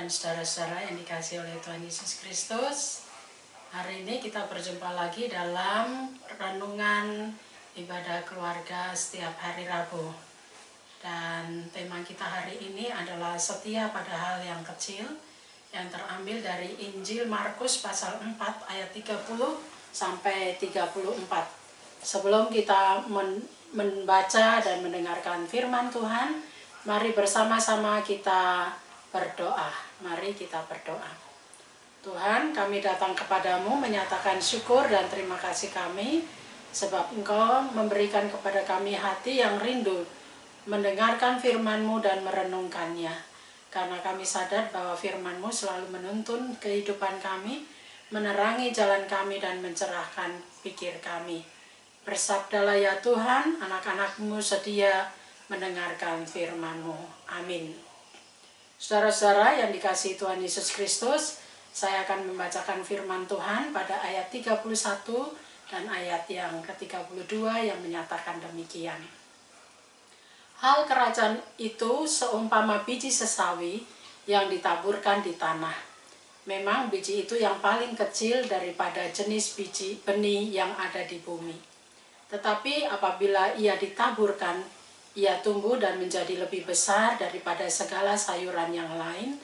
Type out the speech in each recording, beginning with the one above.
dan saudara-saudara yang dikasihi oleh Tuhan Yesus Kristus. Hari ini kita berjumpa lagi dalam renungan ibadah keluarga setiap hari Rabu. Dan tema kita hari ini adalah setia pada hal yang kecil, yang terambil dari Injil Markus pasal 4 ayat 30 sampai 34. Sebelum kita membaca dan mendengarkan firman Tuhan, mari bersama-sama kita berdoa. Mari kita berdoa. Tuhan, kami datang kepadamu menyatakan syukur dan terima kasih kami, sebab Engkau memberikan kepada kami hati yang rindu mendengarkan firman-Mu dan merenungkannya. Karena kami sadar bahwa firman-Mu selalu menuntun kehidupan kami, menerangi jalan kami dan mencerahkan pikir kami. Bersabdalah ya Tuhan, anak-anak-Mu sedia mendengarkan firman-Mu. Amin. Saudara-saudara yang dikasihi Tuhan Yesus Kristus, saya akan membacakan firman Tuhan pada ayat 31 dan ayat yang ke-32 yang menyatakan demikian. Hal kerajaan itu seumpama biji sesawi yang ditaburkan di tanah. Memang biji itu yang paling kecil daripada jenis biji benih yang ada di bumi. Tetapi apabila ia ditaburkan, ia tumbuh dan menjadi lebih besar daripada segala sayuran yang lain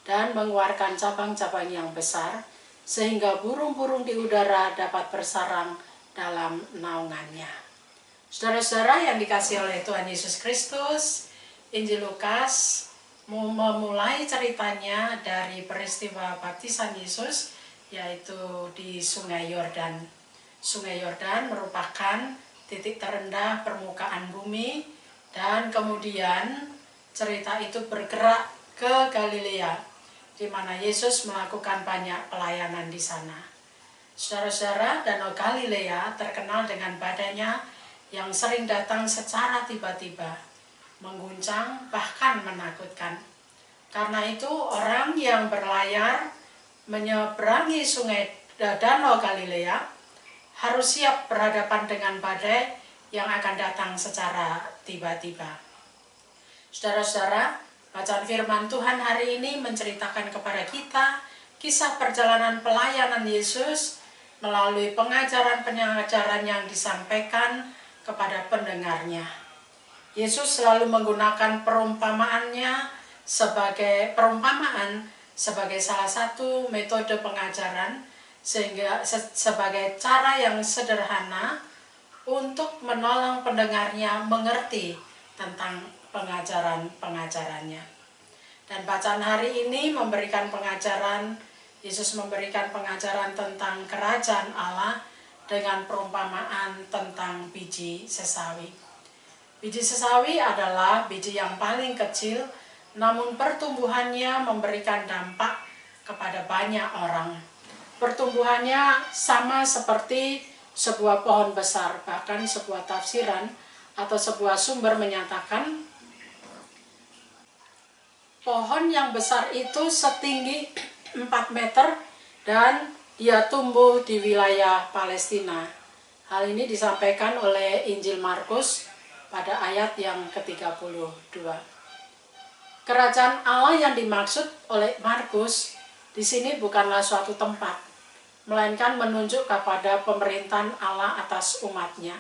dan mengeluarkan cabang-cabang yang besar, sehingga burung-burung di udara dapat bersarang dalam naungannya. Saudara-saudara yang dikasihi oleh Tuhan Yesus Kristus, Injil Lukas memulai ceritanya dari peristiwa baptisan Yesus, yaitu di Sungai Yordan. Sungai Yordan merupakan titik terendah permukaan bumi, dan kemudian cerita itu bergerak ke Galilea, di mana Yesus melakukan banyak pelayanan di sana. Saudara-saudara, Danau Galilea terkenal dengan badainya yang sering datang secara tiba-tiba, mengguncang bahkan menakutkan. Karena itu orang yang berlayar menyeberangi sungai Danau Galilea harus siap berhadapan dengan badai yang akan datang secara tiba-tiba. Saudara-saudara, bacaan firman Tuhan hari ini menceritakan kepada kita kisah perjalanan pelayanan Yesus melalui pengajaran-pengajaran yang disampaikan kepada pendengarnya. Yesus selalu menggunakan perumpamaan sebagai salah satu metode pengajaran, sehingga sebagai cara yang sederhana untuk menolong pendengarnya mengerti tentang pengajaran-pengajarannya. Dan bacaan hari ini Yesus memberikan pengajaran tentang kerajaan Allah dengan perumpamaan tentang biji sesawi. Biji sesawi adalah biji yang paling kecil, namun pertumbuhannya memberikan dampak kepada banyak orang. Pertumbuhannya sama seperti sebuah pohon besar, bahkan sebuah tafsiran atau sebuah sumber menyatakan pohon yang besar itu setinggi 4 meter dan dia tumbuh di wilayah Palestina. Hal ini disampaikan oleh Injil Markus pada ayat yang ke-32. Kerajaan Allah yang dimaksud oleh Markus di sini bukanlah suatu tempat, melainkan menunjuk kepada pemerintahan Allah atas umatnya.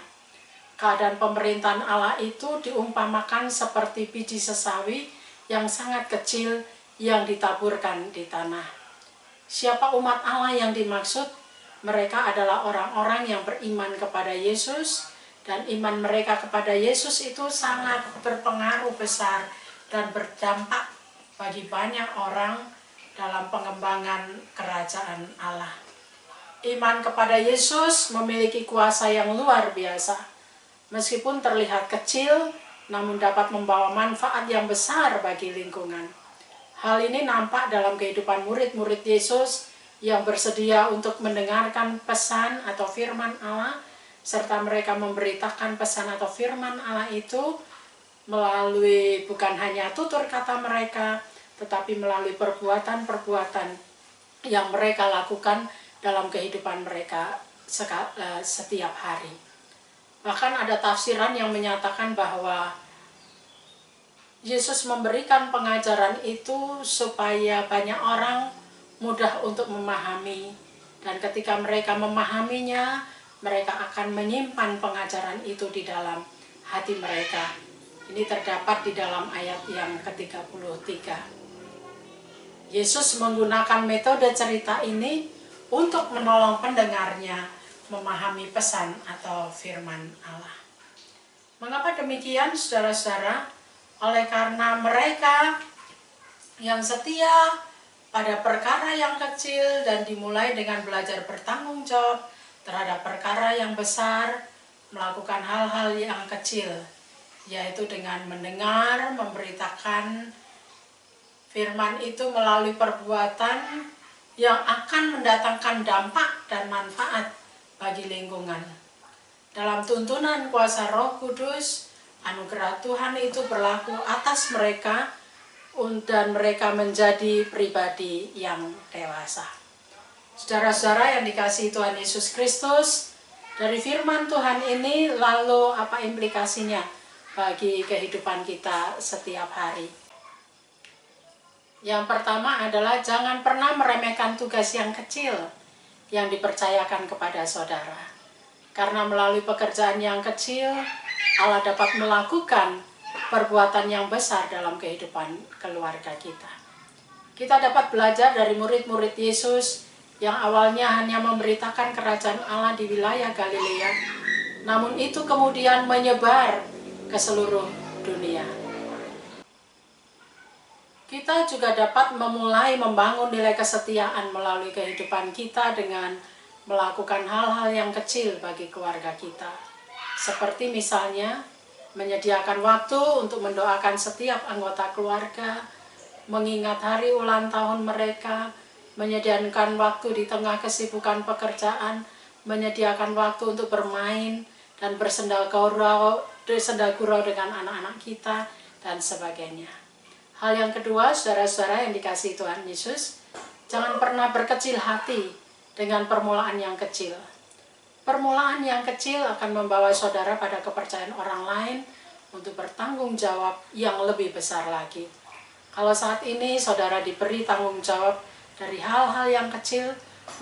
Keadaan pemerintahan Allah itu diumpamakan seperti biji sesawi yang sangat kecil yang ditaburkan di tanah. Siapa umat Allah yang dimaksud? Mereka adalah orang-orang yang beriman kepada Yesus, dan iman mereka kepada Yesus itu sangat berpengaruh besar dan berdampak bagi banyak orang dalam pengembangan kerajaan Allah. Iman kepada Yesus memiliki kuasa yang luar biasa. Meskipun terlihat kecil, namun dapat membawa manfaat yang besar bagi lingkungan. Hal ini nampak dalam kehidupan murid-murid Yesus yang bersedia untuk mendengarkan pesan atau firman Allah, serta mereka memberitakan pesan atau firman Allah itu melalui bukan hanya tutur kata mereka, tetapi melalui perbuatan-perbuatan yang mereka lakukan dalam kehidupan mereka setiap hari. Bahkan ada tafsiran yang menyatakan bahwa Yesus memberikan pengajaran itu supaya banyak orang mudah untuk memahami, dan ketika mereka memahaminya, mereka akan menyimpan pengajaran itu di dalam hati mereka. Ini terdapat di dalam ayat yang ke-33. Yesus menggunakan metode cerita ini untuk menolong pendengarnya memahami pesan atau firman Allah. Mengapa demikian, saudara-saudara? Oleh karena mereka yang setia pada perkara yang kecil dan dimulai dengan belajar bertanggung jawab terhadap perkara yang besar, melakukan hal-hal yang kecil, yaitu dengan mendengar, memberitakan firman itu melalui perbuatan yang akan mendatangkan dampak dan manfaat bagi lingkungan. Dalam tuntunan kuasa Roh Kudus, anugerah Tuhan itu berlaku atas mereka dan mereka menjadi pribadi yang dewasa. Saudara-saudara yang dikasihi Tuhan Yesus Kristus, dari firman Tuhan ini lalu apa implikasinya bagi kehidupan kita setiap hari? Yang pertama adalah jangan pernah meremehkan tugas yang kecil yang dipercayakan kepada saudara. Karena melalui pekerjaan yang kecil, Allah dapat melakukan perbuatan yang besar dalam kehidupan keluarga kita. Kita dapat belajar dari murid-murid Yesus yang awalnya hanya memberitakan kerajaan Allah di wilayah Galilea, namun itu kemudian menyebar ke seluruh dunia. Kita juga dapat memulai membangun nilai kesetiaan melalui kehidupan kita dengan melakukan hal-hal yang kecil bagi keluarga kita. Seperti misalnya, menyediakan waktu untuk mendoakan setiap anggota keluarga, mengingat hari ulang tahun mereka, menyediakan waktu di tengah kesibukan pekerjaan, menyediakan waktu untuk bermain dan bersenda gurau dengan anak-anak kita, dan sebagainya. Hal yang kedua, saudara-saudara yang dikasihi Tuhan Yesus, jangan pernah berkecil hati dengan permulaan yang kecil. Permulaan yang kecil akan membawa saudara pada kepercayaan orang lain untuk bertanggung jawab yang lebih besar lagi. Kalau saat ini saudara diberi tanggung jawab dari hal-hal yang kecil,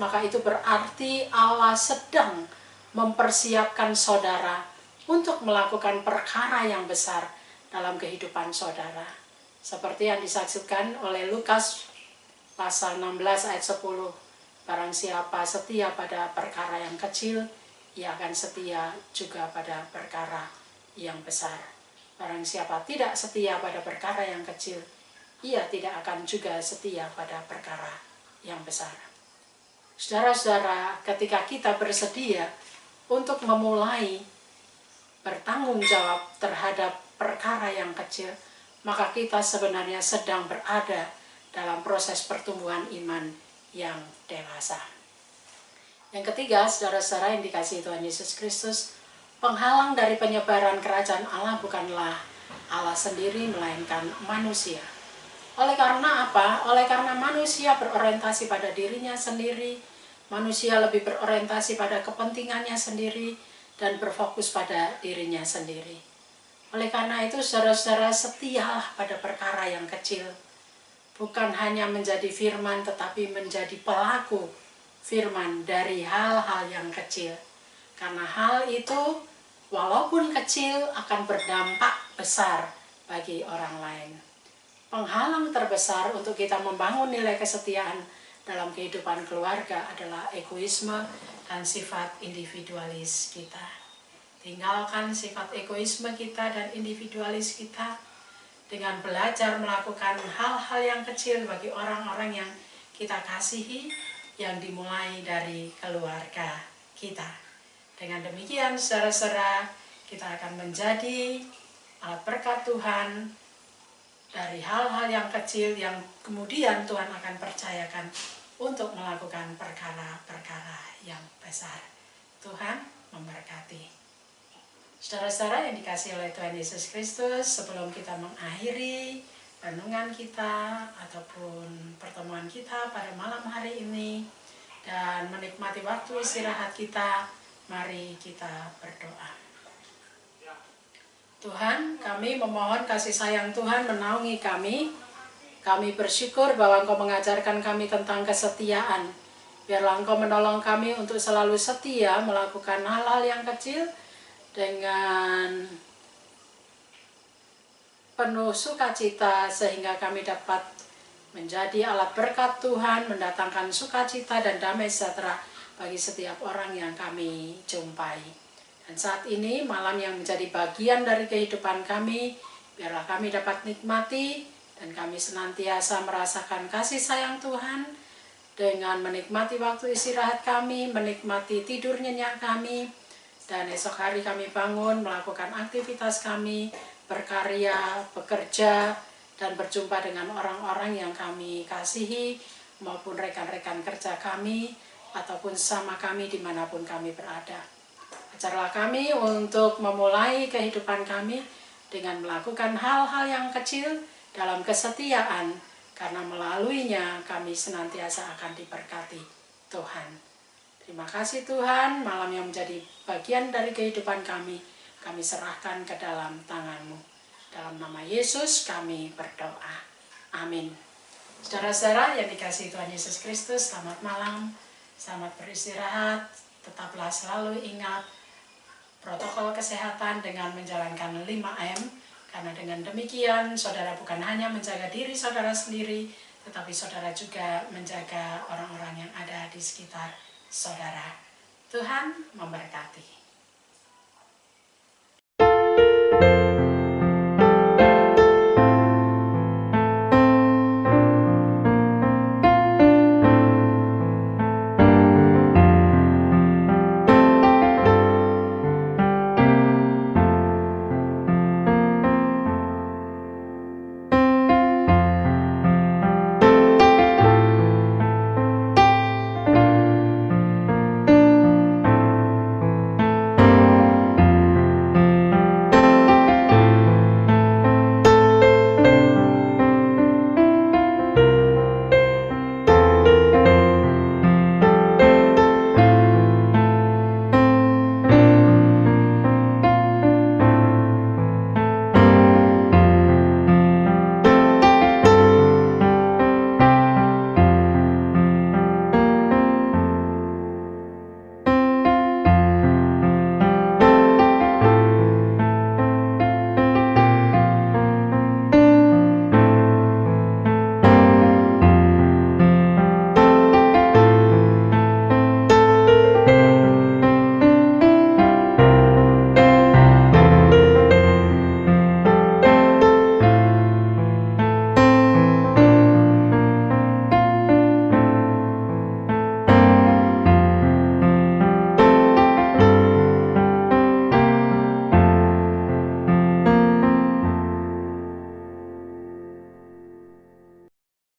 maka itu berarti Allah sedang mempersiapkan saudara untuk melakukan perkara yang besar dalam kehidupan saudara. Seperti yang disaksikan oleh Lukas pasal 16 ayat 10. Barang siapa setia pada perkara yang kecil, ia akan setia juga pada perkara yang besar. Barang siapa tidak setia pada perkara yang kecil, ia tidak akan juga setia pada perkara yang besar. Saudara-saudara, ketika kita bersedia untuk memulai bertanggung jawab terhadap perkara yang kecil, maka kita sebenarnya sedang berada dalam proses pertumbuhan iman yang dewasa. Yang ketiga, saudara-saudara yang dikasihi Tuhan Yesus Kristus, penghalang dari penyebaran kerajaan Allah bukanlah Allah sendiri, melainkan manusia. Oleh karena apa? Oleh karena manusia berorientasi pada dirinya sendiri, manusia lebih berorientasi pada kepentingannya sendiri, dan berfokus pada dirinya sendiri. Oleh karena itu, saudara-saudara, setialah pada perkara yang kecil. Bukan hanya menjadi firman, tetapi menjadi pelaku firman dari hal-hal yang kecil. Karena hal itu, walaupun kecil, akan berdampak besar bagi orang lain. Penghalang terbesar untuk kita membangun nilai kesetiaan dalam kehidupan keluarga adalah egoisme dan sifat individualis kita. Tinggalkan sifat egoisme kita dan individualis kita dengan belajar melakukan hal-hal yang kecil bagi orang-orang yang kita kasihi, yang dimulai dari keluarga kita. Dengan demikian, saudara-saudara, kita akan menjadi alat berkat Tuhan dari hal-hal yang kecil yang kemudian Tuhan akan percayakan untuk melakukan perkara-perkara yang besar. Tuhan memberkati. Saudara-saudara yang dikasihi oleh Tuhan Yesus Kristus, sebelum kita mengakhiri renungan kita ataupun pertemuan kita pada malam hari ini dan menikmati waktu istirahat kita, mari kita berdoa. Tuhan, kami memohon kasih sayang Tuhan menaungi kami. Kami bersyukur bahwa Engkau mengajarkan kami tentang kesetiaan. Biarlah Engkau menolong kami untuk selalu setia melakukan hal-hal yang kecil dengan penuh sukacita, sehingga kami dapat menjadi alat berkat Tuhan, mendatangkan sukacita dan damai sejahtera bagi setiap orang yang kami jumpai. Dan saat ini malam yang menjadi bagian dari kehidupan kami, biarlah kami dapat nikmati dan kami senantiasa merasakan kasih sayang Tuhan dengan menikmati waktu istirahat kami, menikmati tidur nyenyak kami, dan esok hari kami bangun melakukan aktivitas kami, berkarya, bekerja, dan berjumpa dengan orang-orang yang kami kasihi maupun rekan-rekan kerja kami ataupun sama kami dimanapun kami berada. Ajarlah kami untuk memulai kehidupan kami dengan melakukan hal-hal yang kecil dalam kesetiaan, karena melaluinya kami senantiasa akan diberkati Tuhan. Terima kasih Tuhan, malam yang menjadi bagian dari kehidupan kami serahkan ke dalam tangan-Mu. Dalam nama Yesus kami berdoa. Amin. Saudara-saudara yang dikasihi Tuhan Yesus Kristus, selamat malam, selamat beristirahat, tetaplah selalu ingat protokol kesehatan dengan menjalankan 5M, karena dengan demikian saudara bukan hanya menjaga diri saudara sendiri, tetapi saudara juga menjaga orang-orang yang ada di sekitar saudara. Tuhan memberkati.